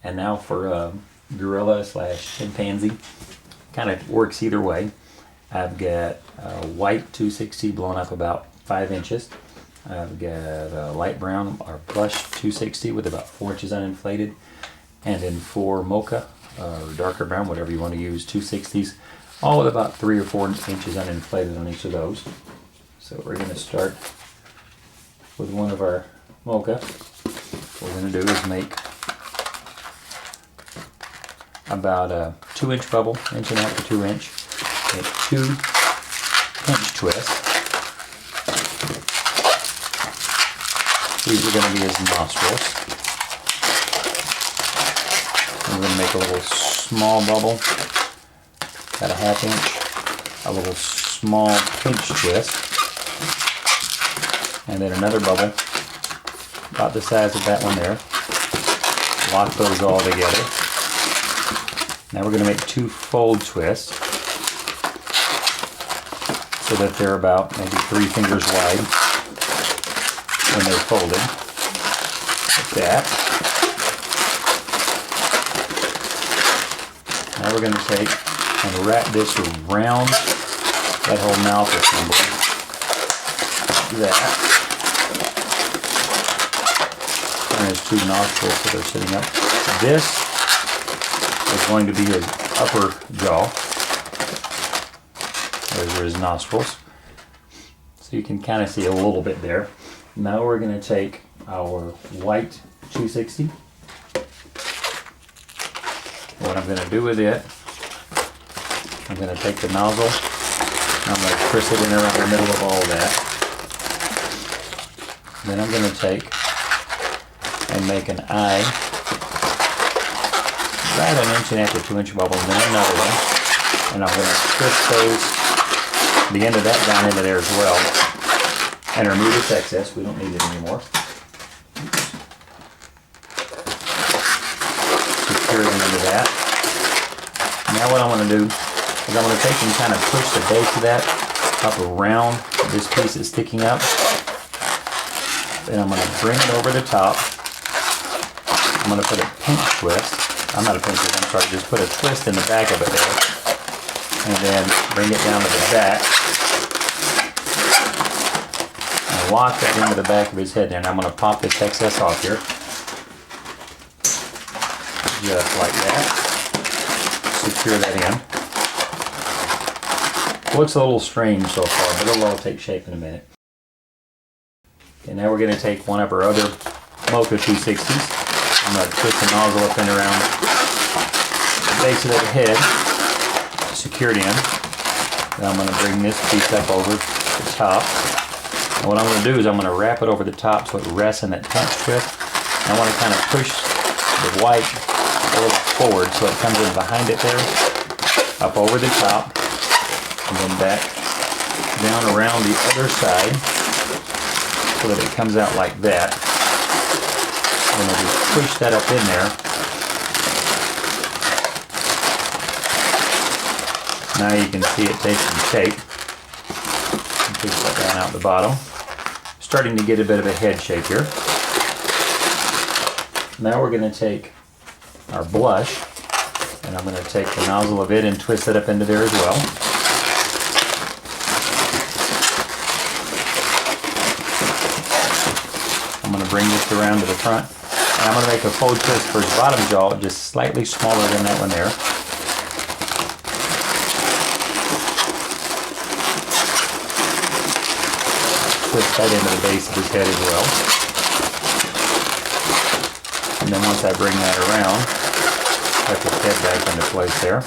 And now for Gorilla slash chimpanzee. Kind of works either way. I've got white 260 blown up about 5 inches. I've got light brown or blush 260 with about 4 inches uninflated. And then 4 mocha or darker brown, whatever you want to use, 260s, all with about 3 or 4 inches uninflated on each of those. So we're going to start with one of our mocha. What we're going to do is make about a 2-inch bubble, 1.5 to 2 inch. Make 2 pinch twists. These are going to be his nostrils. We're going to make a little small bubble, about a 1/2 inch, a little small pinch twist, and then another bubble about the size of that one there. Lock those all together. Now we're going to make 2 fold twists so that they're about maybe 3 fingers wide when they're folded, like that. Now we're going to take and wrap this around that whole mouth assembly, like that. And his 2 nostrils so they're sitting up. This is going to be his upper jaw. Those are his nostrils. So you can kind of see a little bit there. Now we're going to take our white 260. What I'm going to do with it, I'm going to take the nozzle and I'm going to twist it in around the middle of all that. Then I'm going to take and make an eye, about 1.5 to 2 inch bubble, and then another one. And I'm going to twist the end of that down into there as well, and remove its excess. We don't need it anymore. Secure it into that. Now what I want to do is I'm going to take and kind of push the base of that up around this piece that's sticking up. Then I'm going to bring it over the top. I'm going to put a pinch twist. I'm not a pinch twist, I'm sorry, just put a twist in the back of it there. And then bring it down to the back. And lock that into the back of his head there. And I'm going to pop this excess off here. Just like that. Secure that in. Looks a little strange so far, but it'll all take shape in a minute. And now we're going to take one of our other Mocha 260s. I'm going to twist the nozzle up and around the base of that head, secure it in. Then I'm going to bring this piece up over the top. And what I'm going to do is I'm going to wrap it over the top so it rests in that pinch twist. And I want to kind of push the white a little forward so it comes in behind it there, up over the top, and then back down around the other side so that it comes out like that. And I'll just push that up in there. Now you can see it taking shape. Push that down out the bottom. Starting to get a bit of a head shape here. Now we're going to take our blush, and I'm going to take the nozzle of it and twist it up into there as well. I'm going to bring this around to the front. And I'm going to make a fold twist for his bottom jaw, just slightly smaller than that one there. Twist that into the base of his head as well. And then once I bring that around, tuck his head back into place there.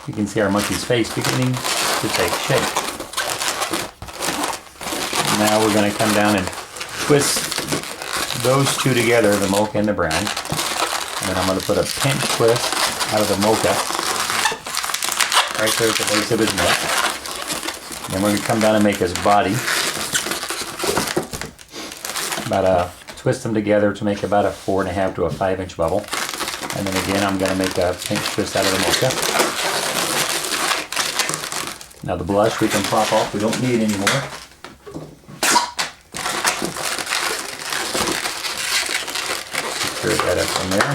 You can see our monkey's face beginning to take shape. Now we're going to come down and twist those two together, the mocha and the brown. And then I'm going to put a pinch twist out of the mocha right there at the base of his neck. Then we're going to come down and make his body. Twist them together to make about a 4.5 to a 5 inch bubble. And then again I'm going to make a pinch twist out of the mocha. Now the blush we can pop off, we don't need it anymore. Straight that up from there.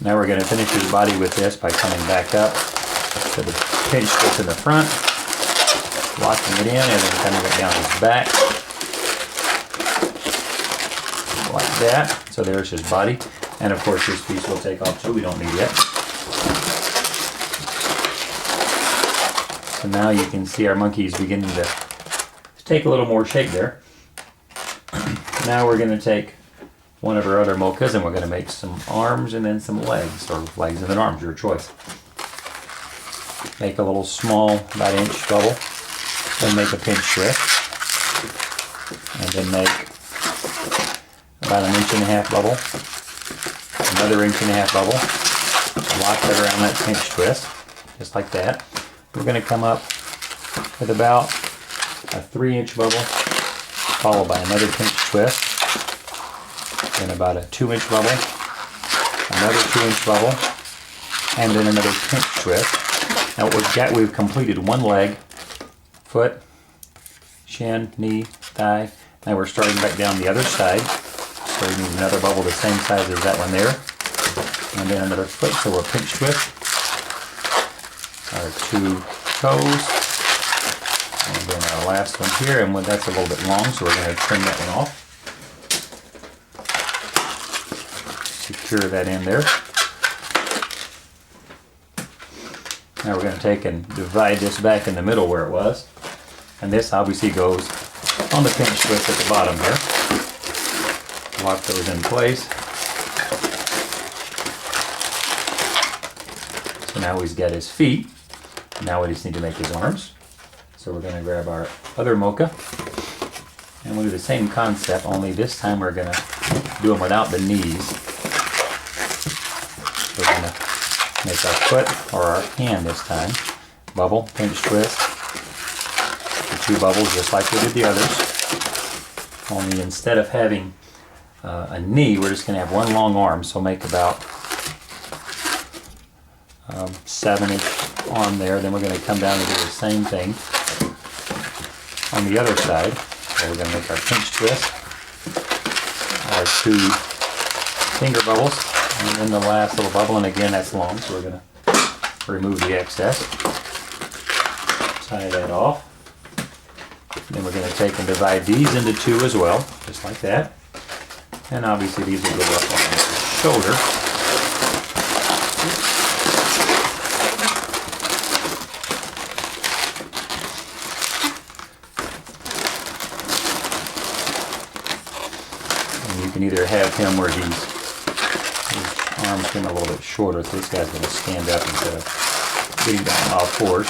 Now we're going to finish his body with this by coming back up to the pinch twist in the front, locking it in, and then coming it down his back. Like that. So there's his body. And of course this piece will take off too, we don't need it. So now you can see our monkey is beginning to take a little more shape there. Now we're going to take one of our other mochas and we're going to make some arms and then some legs, or legs and then arms, your choice. Make a little small, about inch bubble, then make a pinch twist, and then make about 1.5 inch bubble, another 1.5 inch bubble, lock that around that pinch twist, just like that. We're going to come up with about a 3-inch bubble, followed by another pinch twist, then about a 2-inch bubble, another 2-inch bubble, and then another pinch twist. Now what we've completed one leg, foot, shin, knee, thigh. Now we're starting back down the other side. So we need another bubble the same size as that one there. And then another foot, so we'll pinch twist. Our 2 toes. And then our last one here, and that's a little bit long, so we're going to trim that one off. Secure that in there. Now we're going to take and divide this back in the middle where it was. And this obviously goes on the pinch twist at the bottom here. Lock those in place. So now he's got his feet. Now we just need to make his arms. So we're going to grab our other mocha. And we'll do the same concept, only this time we're going to do them without the knees. We're going to make our foot, or our hand this time, bubble, pinch twist, the 2 bubbles just like we did the others. Only instead of having a knee, we're just going to have one long arm, so make about 7-inch arm there. Then we're going to come down and do the same thing on the other side. So we're going to make our pinch twist, our 2 finger bubbles, and then the last little bubble, and again that's long, so we're going to remove the excess. Tie that off. Then we're going to take and divide these into 2 as well, just like that. And obviously these will go up on the shoulder. And you can either have him where his arms come a little bit shorter, so this guy's going to stand up instead of getting down on all fours.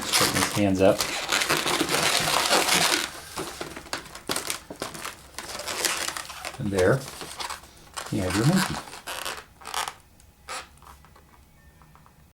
Straighten his hands up. And there you have your monkey.